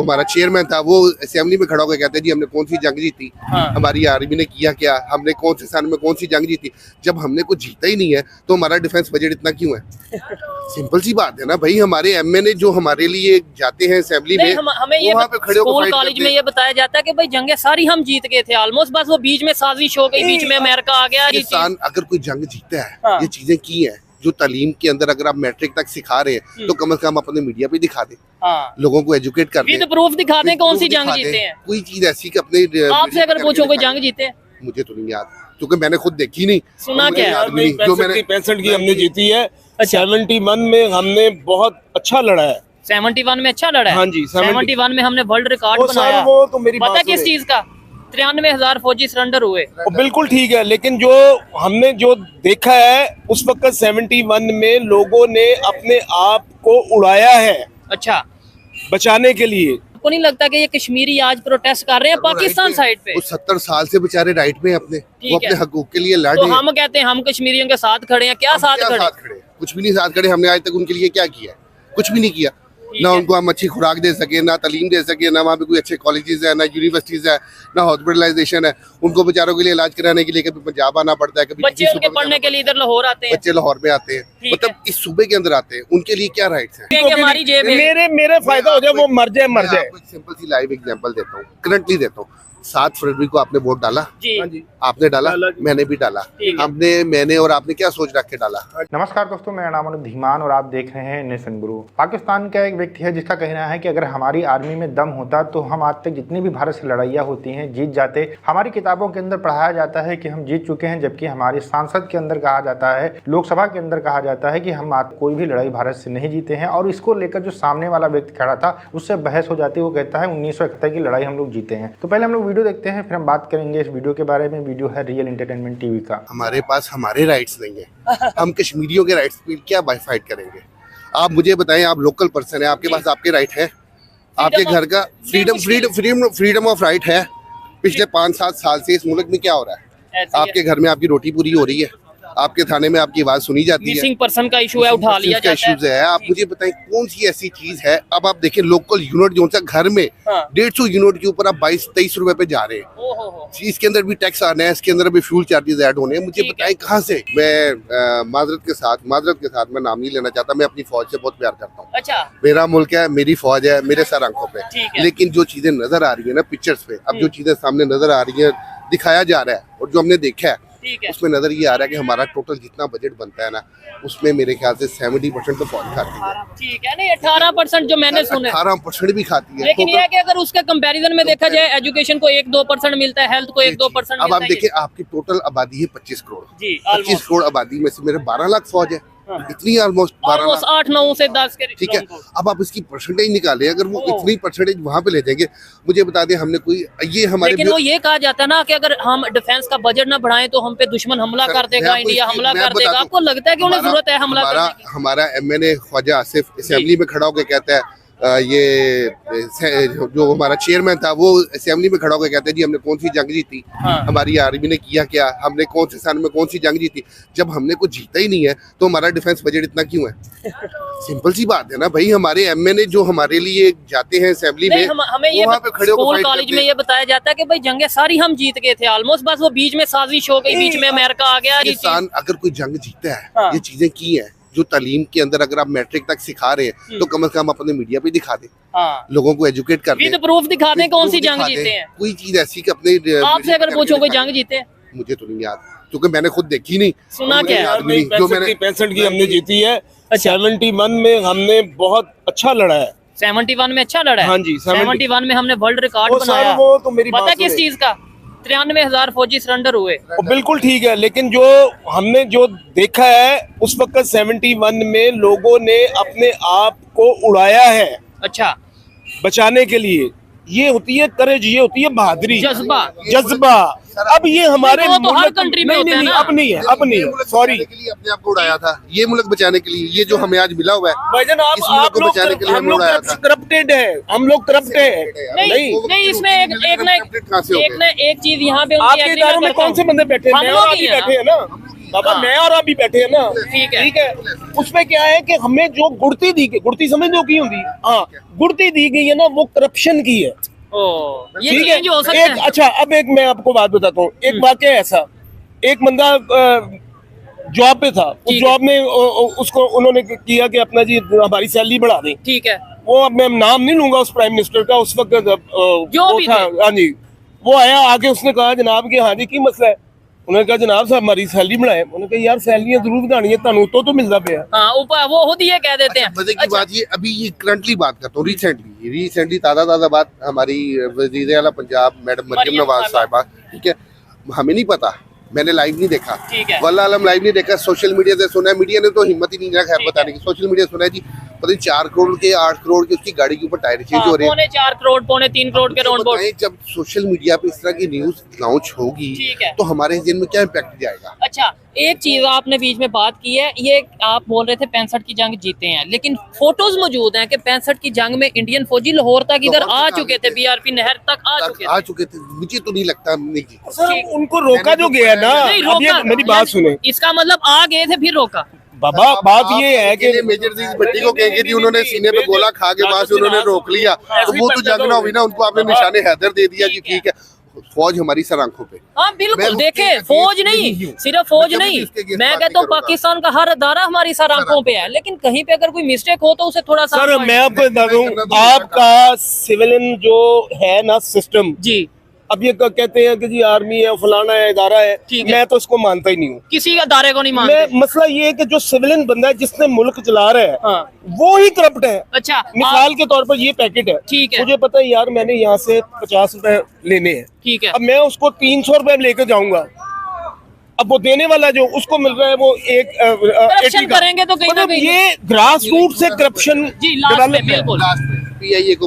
हमारा चेयरमैन था वो असेंबली में खड़ा होकर कहते हैं जी हमने कौन सी जंग जीती, हमारी आर्मी ने किया क्या, हमने कौन से सन में कौन सी जंग जीती। जब हमने कुछ जीता ही नहीं है तो हमारा डिफेंस बजट इतना क्यों है? सिंपल सी बात है ना भाई, हमारे एमएनए जो हमारे लिए जाते हैं असेंबली में, हमें ये वहाँ पे खड़े स्कूल कॉलेज में ये बताया जाता है कि भाई जंगे सारी हम जीत गए थे ऑलमोस्ट, बस वो बीच में साजिश हो गई, बीच में अमेरिका आ गया। पाकिस्तान अगर कोई जंग जीता है, ये चीजें की है जो तालीम के अंदर अगर आप मैट्रिक तक सिखा रहे हैं तो कम से कम अपने मीडिया पे दिखा दें, लोगों को एजुकेट कर दें, प्रूफ दिखा दें कौन सी जंग जीते हैं। कोई चीज ऐसी कि अपने आपसे अगर पूछो कोई जंग जीते हैं, मुझे तो नहीं याद, क्योंकि मैंने खुद देखी नहीं, सुना क्या है। जो मैंने 65 की हमने जीती है। 71 में हमने बहुत अच्छा लड़ा है। 71 में अच्छा लड़ा है। हाँ जी, 71 में हमने वर्ल्ड रिकॉर्ड बनाया। वो तो मेरी पता किस चीज का? 93,000 फौजी सरेंडर हुए। बिल्कुल ठीक है, लेकिन जो हमने जो देखा है उस वक्त 71 में लोगों ने अपने आप को उड़ाया है, अच्छा, बचाने के लिए। आपको नहीं लगता कि ये कश्मीरी आज प्रोटेस्ट कर रहे हैं पाकिस्तान साइड पे? वो 70 साल से बेचारे राइट में अपने, वो अपने हकूक के लिए लड़ तो रहे हैं। हम कहते हैं हम कश्मीरियों के साथ खड़े हैं, क्या साथ खड़े? कुछ भी नहीं साथ खड़े। हमने आज तक उनके लिए क्या किया? कुछ भी नहीं किया। ना उनको हम अच्छी खुराक दे सके, ना तालीम दे सके, ना वहाँ पे कोई अच्छे कॉलेजेस है, ना यूनिवर्सिटीज है, ना हॉस्पिटलाइजेशन है। उनको बेचारों के लिए इलाज कराने के लिए कभी पंजाब आना पड़ता है, कभी बच्चे उनके पढ़ने के लिए इधर लाहौर आते हैं, बच्चे लाहौर में आते हैं, मतलब इस सूबे के अंदर आते हैं। उनके लिए क्या राइट्स हैं? हमारी जेब है। मेरे फायदा हो जाए, वो मर जाए। सिंपल सी लाइव एग्जांपल देता हूँ, करंटली देता हूँ। 7 फरवरी को आपने वोट डाला जी। आपने डाला, मैंने भी डाला। मैंने और आपने क्या सोच रख के डाला? नमस्कार दोस्तों, मेरा नाम अनुज धीमान और आप देख रहे हैं नेशन गुरु। पाकिस्तान का एक व्यक्ति है जिसका कहना है कि अगर हमारी आर्मी में दम होता तो हम आज तक जितनी भी भारत से लड़ाइयाँ होती हैं जीत जाते। हमारी किताबों के अंदर पढ़ाया जाता है कि हम जीत चुके हैं, जबकि हमारे सांसद के अंदर कहा जाता है, लोकसभा के अंदर कहा जाता है कि हम कोई भी लड़ाई भारत से नहीं जीते हैं। और इसको लेकर जो सामने वाला व्यक्ति खड़ा था उससे बहस हो जाती है। वो कहता है 1971 की लड़ाई हम लोग जीते हैं। तो पहले हम लोग वीडियो देखते हैं, फिर हम बात करेंगे इस वीडियो के बारे में। वीडियो है रियल एंटरटेनमेंट टीवी का। हमारे पास हमारे राइट्स नहीं है, हम कश्मीरियों के राइट्स पे क्या फाइट करेंगे? आप मुझे बताएं, आप लोकल पर्सन है, आपके पास आपके राइट है, आपके घर का फ्रीडम ऑफ राइट है। पिछले 5-7 साल से इस मुल्क में क्या हो रहा है? आपके घर में आपकी रोटी पूरी हो रही है, आपके थाने में आपकी आवाज सुनी जाती है, मिसिंग पर्सन का इशू है, उठा लिया जाता है। आप मुझे बताएं कौन सी ऐसी चीज है? अब आप देखें लोकल यूनिट जो सा घर में 150 यूनिट के ऊपर आप 22-23 रुपए पे जा रहे हैं। इसके अंदर भी टैक्स आना है, इसके अंदर भी फ्यूल चार्जेस ऐड होने हैं। मुझे बताएं कहाँ से? मैं माजरत के साथ मैं नाम नहीं लेना चाहता, मैं अपनी फौज से बहुत प्यार करता हूँ। अच्छा, मेरा मुल्क है, मेरी फौज है, मेरे सर आंखों पे। लेकिन जो चीजें नजर आ रही है ना पिक्चर्स पे, अब जो चीजें सामने नजर आ रही है, दिखाया जा रहा है और जो हमने देखा है उसमें नजर ये आ रहा है कि हमारा टोटल जितना बजट बनता है ना, उसमें मेरे ख्याल से 70% तो फौज खाती है। ठीक है, नहीं 18% जो मैंने सुना, 18% भी खाती है। लेकिन ये है कि अगर उसके कंपैरिजन में देखा जाए, एजुकेशन को 1-2% मिलता है, हेल्थ को 1-2%। अब आप देखिए, आपकी टोटल आबादी है 25 करोड़। 25 करोड़ आबादी में से मेरे 12 लाख फौज है, इतनी ऑलमोस्ट 8-9 से 10 के। ठीक है, अब आप इसकी परसेंटेज निकालें, अगर वो इतनी परसेंटेज वहाँ पे ले जाएंगे, मुझे बता दें हमने कोई ये हमारे, लेकिन वो ये कहा जाता है ना कि अगर हम डिफेंस का बजट ना बढ़ाएं तो हम पे दुश्मन हमला कर देगा, इंडिया हमला कर देगा। आपको लगता है कि उन्हें जरूरत है हमला करने की? हमारा एमएनए ख्वाजा आसिफ असेंबली में खड़ा होकर कहता है, ये जो हमारा चेयरमैन था वो असेंबली में खड़ा होकर कहते हैं जी हमने कौन सी जंग जीती, हमारी आर्मी ने किया क्या, हमने कौन से सन में कौन सी जंग जीती। जब हमने कुछ जीता ही नहीं है तो हमारा डिफेंस बजट इतना क्यों है? सिंपल सी बात है ना भाई, हमारे एमएनए जो हमारे लिए जाते हैं असेंबली में, हमें ये स्कूल कॉलेज में ये बताया जाता है कि भाई जंगे सारी हम जीत गए थे ऑलमोस्ट, बस वो बीच में साजिश हो गई, बीच में अमेरिका आ गया। पाकिस्तान अगर कोई जंग जीता है, ये चीजें की है जो तालीम के अंदर अगर आप मैट्रिक तक सिखा रहे हैं तो कम से कम अपने मीडिया पे दिखा दें, लोगों को एजुकेट कर दें, प्रूफ दिखा दें कौन सी जंग जीते हैं। कोई चीज ऐसी कि अपने आपसे अगर पूछो कोई जंग जीते हैं, मुझे तो नहीं याद, क्योंकि मैंने खुद देखी नहीं, सुना क्या है। जो मैंने 65 की हमने जीती है। 71 में हमने बहुत अच्छा लड़ा है। 71 में अच्छा लड़ा है। हाँ जी, 71 में हमने वर्ल्ड रिकॉर्ड बनाया। वो तो मेरी पता किस चीज का? 93,000 फौजी सरेंडर हुए। बिल्कुल ठीक है, लेकिन जो हमने जो देखा है उस वक्त 71 में लोगों ने अपने आप को उड़ाया है, अच्छा, बचाने के लिए। ये होती है करेज, ये होती है बहादुरी, जज्बा। अब ये हमारे तो हर कंट्री में होता है ना। अब नहीं है, सॉरी, अपने आप को उड़ाया था ये मुल्क बचाने के लिए। ये जो हमें आज मिला हुआ है भाईजान, आप लोग बचाने के लिए हम लोग करप्टेड है, हम लोग करप्ट है। नहीं, इसमें एक चीज यहाँ पे आपके इदारों में कौन से बंदे बैठे हैं? बैठे हैं ना, बाबा मैं और आप भी बैठे हैं ना, ठीक है। ठीक है। उसमें क्या है कि हमें जो गुड़ती दी गई, गुड़ती समझ लो की होती है, हाँ, गुड़ती दी गई है ना, वो करप्शन की है। ये ठीक है। चेंज हो सकता एक है। अच्छा, अब एक मैं आपको बात बताता हूँ। एक वाकया ऐसा, एक बंदा जॉब पे था, उस ठीक है। जॉब में उसको उन्होंने किया कि अपना जी हमारी सैलरी बढ़ा दें। ठीक है। वो, अब मैं नाम नहीं लूंगा उस प्राइम मिनिस्टर का, उस वक्त जो वो भी था, थे। हाँ जी, वो आया, आके उसने कहा जनाब कि हाँ जी की मसला है। उन्होंने कहा जनाब साहब हमारी सैलरी बढ़ाए। उन्होंने कहा यार सैलरियां जरूर बढ़ानी है, तुहानू तो मिलता पे। हाँ, ऊपर वो खुद ये कह देते हैं। मजे की बात ये, अभी ये करंटली बात करता हूँ, रिसेंटली ताज़ा बात, हमारी वज़ीर आला पंजाब मैडम मरियम नवाज साहिबा, ठीक है, हमें नहीं पता, मैंने लाइव नहीं देखा, ठीक है। वल्लाह आलम लाइव नहीं देखा, सोशल मीडिया से सुना है, मीडिया ने तो हिम्मत ही नहीं रखा खैर बताने की, सोशल मीडिया सुना है जी पता नहीं 4 करोड़ के 8 करोड़ की उसकी गाड़ी के ऊपर टायर चेंज हो रहे हैं। 4.25 करोड़ 3.25 करोड़ के राउंड बोर्ड। जब सोशल मीडिया पे इस तरह की न्यूज लॉन्च होगी ठीक है। तो हमारे जिन में क्या इम्पैक्ट जाएगा। अच्छा, एक चीज आपने बीच में बात की है, ये आप बोल रहे थे 65 की जंग जीते हैं, लेकिन फोटोज मौजूद हैं कि 65 की जंग में इंडियन फौजी लाहौर तक इधर आ चुके थे, बीआरपी नहर तक आ चुके थे। मुझे तो नहीं लगता नहीं जी। सर उनको रोका जो गया ना, नहीं अब ये रोका, मेरी बात सुने इसका मतलब आ गए थे फिर रोका। बाबा, बात ये है कि मेजर जी भट्टी को कहेंगे जी उन्होंने सीने पे गोला खा के वहां से उन्होंने रोक लिया, तो वो तो जंग ना हुई ना, उनको आपने निशाने हैदर दे दिया जी, ठीक है, फौज हमारी सर आंखों पे। हाँ बिल्कुल, मैं देखे उसके फौज against नहीं, नहीं हूँ। सिर्फ फौज मैं कभी नहीं, भी उसके against मैं बात कहता हूँ नहीं करूंगा। पाकिस्तान का हर अदारा हमारी सर आंखों पे है, लेकिन कहीं पे अगर कोई मिस्टेक हो तो उसे थोड़ा सा सर मैं आपको बता दूं, करना तो आपका सिविलियन जो है ना सिस्टम, जी अब ये कहते हैं कि जी आर्मी है, फलाना है, इदारा है, ठीक है। मैं तो इसको मानता ही नहीं हूँ। किसी अदारे को नहीं मैं मानते। मसला ये है कि जो सिविलियन बंदा है जिसने मुल्क चला रहा है, हाँ। वो ही करप्ट है। अच्छा, मिसाल के तौर पर ये पैकेट है, ठीक है। मुझे पता है यार मैंने यहाँ से 50 रुपए लेने हैं, ठीक है। अब मैं उसको 300 रुपए लेकर जाऊंगा, अब वो देने वाला जो उसको मिल रहा है वो एक करप्शन करेंगे तो कहीं ना मतलब कहीं ये ग्रास रूट से करप्शन जी लास्ट में बिल्कुल। लास्ट में पीआईए को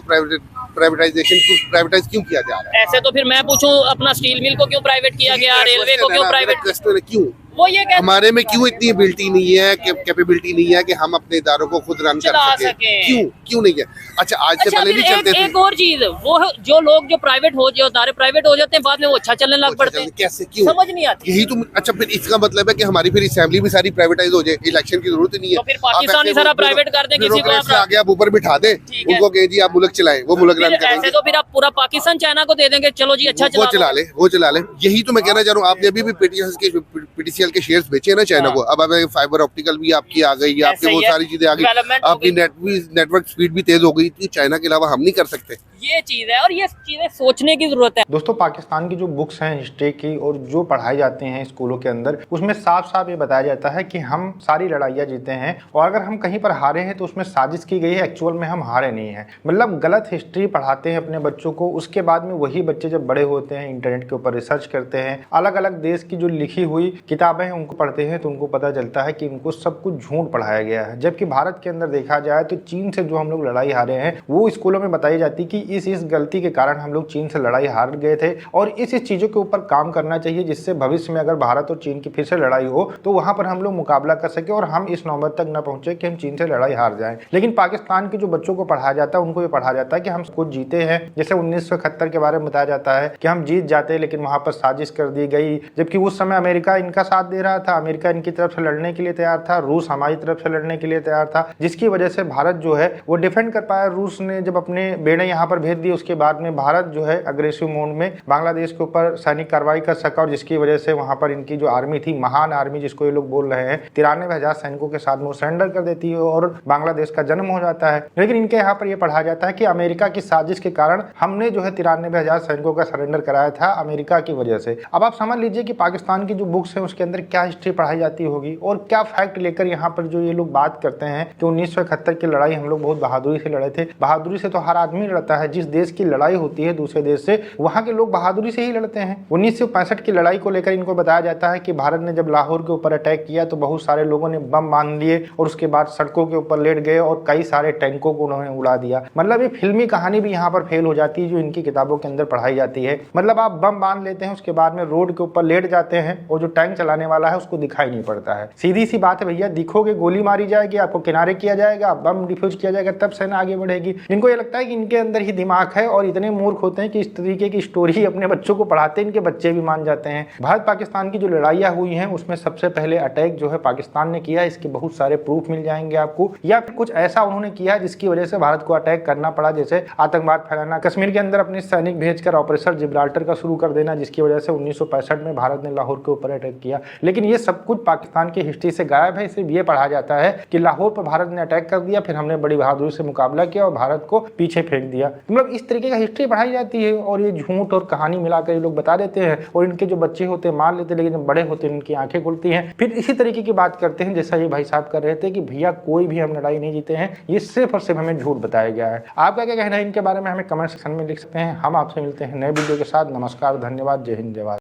प्राइवेटाइज क्यों किया जा रहा है? ऐसे तो फिर मैं पूछूं, अपना स्टील मिल को क्यों प्राइवेट किया गया, रेलवे को क्यों प्राइवेट, क्यों वो ये कहते हमारे में क्यों इतनी एबिलिटी नहीं है, कैपेबिलिटी नहीं है कि हम अपने इदारों को खुद रन कर चला सके? सकें। क्यों नहीं है? अच्छा आज से अच्छा पहले फिर नहीं चलते थे। एक और चीज, वो जो लोग जो प्राइवेट हो, जो अदारे प्राइवेट हो जाते हैं, बाद में वो अच्छा चलने लग पड़ते हैं, कैसे क्यों समझ नहीं आती। यही तो अच्छा, फिर इसका मतलब है कि हमारी फिर असेंबली भी सारी प्राइवेटाइज हो जाए, इलेक्शन की जरूरत ही नहीं है। तो फिर पाकिस्तान ही सारा प्राइवेट कर दे, किसी को आप आगे आप ऊपर बिठा दे, ठीक है। उनको कहें जी आप मुल्क चलाएं, वो मुल्क रन फिर ऐसे करेंगे, तो फिर आप पूरा पाकिस्तान चाइना को दे देंगे, चलो जी अच्छा वो चला ले, वो चला ले। यही तो मैं कहना चाह रहा हूँ, आपने अभी भी पीटीसीएल के शेयर्स बेचे ना चाइना को, अब फाइबर ऑप्टिकल भी आपकी आ गई, आपकी वो सारी चीजें आ गई, Development हो आपकी नेटवर्क स्पीड भी तेज हो गई, तो चाइना के अलावा हम नहीं कर सकते। ये चीज है, और ये चीजें सोचने की जरूरत है। दोस्तों पाकिस्तान की जो बुक्स हैं हिस्ट्री की और जो पढ़ाई जाती हैं स्कूलों के अंदर, उसमें साफ साफ ये बताया जाता है कि हम सारी लड़ाइयाँ जीते हैं, और अगर हम कहीं पर हारे हैं तो उसमें साजिश की गई है, एक्चुअल में हम हारे नहीं हैं। मतलब गलत हिस्ट्री पढ़ाते हैं अपने बच्चों को, उसके बाद में वही बच्चे जब बड़े होते हैं इंटरनेट के ऊपर रिसर्च करते हैं, अलग अलग देश की जो लिखी हुई किताबें हैं उनको पढ़ते हैं, तो उनको पता चलता है कि उनको सब कुछ झूठ पढ़ाया गया है। जबकि भारत के अंदर देखा जाए तो चीन से जो हम लोग लड़ाई हारे हैं वो स्कूलों में बताई जाती कि इस गलती के कारण हम लोग चीन से लड़ाई हार गए थे, और इस चीजों के ऊपर काम करना चाहिए जिससे भविष्य में अगर भारत और चीन की फिर से लड़ाई हो तो वहां पर हम लोग मुकाबला कर सके और हम इस नौबत तक न पहुंचे कि हम चीन से लड़ाई हार जाएं। लेकिन पाकिस्तान के जो बच्चों को पढ़ाया जाता है उनको ये पढ़ाया जाता है कि हम कुछ जीते हैं, जैसे 1971 के बारे में बताया जाता है कि हम जीत जाते लेकिन वहां पर साजिश कर दी गई, जबकि उस समय अमेरिका इनका साथ दे रहा था, अमेरिका इनकी तरफ से लड़ने के लिए तैयार था, रूस हमारी तरफ से लड़ने के लिए तैयार था, जिसकी वजह से भारत जो है वो डिफेंड कर पाया। रूस ने जब अपने बेड़े यहाँ पर भेज दिए उसके बाद में भारत जो है अग्रेसिव मोड में बांग्लादेश के ऊपर सैनिक कार्रवाई कर सका, और जिसकी वजह से वहां पर इनकी जो आर्मी थी, महान आर्मी जिसको ये लोग बोल रहे हैं, 93,000 सैनिकों के साथ में वो सरेंडर कर देती है और बांग्लादेश का जन्म हो जाता है। लेकिन इनके यहाँ पर यह पढ़ाया जाता है कि अमेरिका की साजिश के कारण हमने जो है 93,000 सैनिकों का सरेंडर कराया था अमेरिका की वजह से। अब आप समझ लीजिए कि पाकिस्तान की जो बुक्स है उसके अंदर क्या हिस्ट्री पढ़ाई जाती होगी और क्या फैक्ट लेकर यहाँ पर जो ये लोग बात करते हैं कि 1971 की लड़ाई हम लोग बहुत बहादुरी से लड़े थे। बहादुरी से तो हर आदमी लड़ता है, जिस देश की लड़ाई होती है दूसरे देश से वहां के लोग बहादुरी से ही लड़ते हैं। 1965 की लड़ाई को लेकर इनको बताया जाता है कि भारत ने जब लाहौर के ऊपर अटैक किया तो बहुत सारे लोगों ने बम बांध लिए और उसके बाद सड़कों के ऊपर लेट गए और कई सारे टैंकों को उन्होंने उड़ा दिया। मतलब ये फिल्मी कहानी भी यहाँ पर फेल हो जाती है जो इनकी किताबों के अंदर पढ़ाई जाती है। मतलब आप बम बांध लेते हैं, उसके बाद में रोड के ऊपर लेट जाते हैं और जो टैंक चलाने वाला है उसको दिखाई नहीं पड़ता है। सीधी सी बात है भैया, दिखोगे गोली मारी जाएगी, आपको किनारे किया जाएगा, बम डिफ्यूज किया जाएगा, तब सेना आगे बढ़ेगी। इनको ये लगता है कि इनके अंदर ही दिमाग है और इतने मूर्ख होते हैं कि इस तरीके की स्टोरी अपने बच्चों को पढ़ाते हैं, इनके बच्चे भी मान जाते हैं। भारत पाकिस्तान की जो लड़ाइयाँ हुई हैं उसमें सबसे पहले अटैक जो है पाकिस्तान ने किया, इसके बहुत सारे प्रूफ मिल जाएंगे आपको, या फिर कुछ ऐसा उन्होंने किया जिसकी वजह से भारत को अटैक करना पड़ा, जैसे आतंकवाद फैलाना, कश्मीर के अंदर अपने सैनिक भेजकर ऑपरेशन जिब्राल्टर का शुरू कर देना, जिसकी वजह से 1965 में भारत ने लाहौर के ऊपर अटैक किया। लेकिन ये सब कुछ पाकिस्तान की हिस्ट्री से गायब है। सिर्फ ये पढ़ा जाता है कि लाहौर पर भारत ने अटैक कर दिया, फिर हमने बड़ी बहादुरी से मुकाबला किया और भारत को पीछे फेंक दिया। मतलब इस तरीके का हिस्ट्री पढ़ाई जाती है और ये झूठ और कहानी मिलाकर ये लोग बता देते हैं और इनके जो बच्चे होते हैं मान लेते हैं, लेकिन जब बड़े होते हैं इनकी आंखें खुलती हैं। फिर इसी तरीके की बात करते हैं जैसा ये भाई साहब कर रहे थे कि भैया कोई भी हम लड़ाई नहीं जीते हैं, ये सिर्फ और सिर्फ हमें झूठ बताया गया है। आपका क्या कहना है इनके बारे में हमें कमेंट सेक्शन में लिख सकते हैं। हम आपसे मिलते हैं नए वीडियो के साथ। नमस्कार, धन्यवाद, जय हिंद, जय भारत।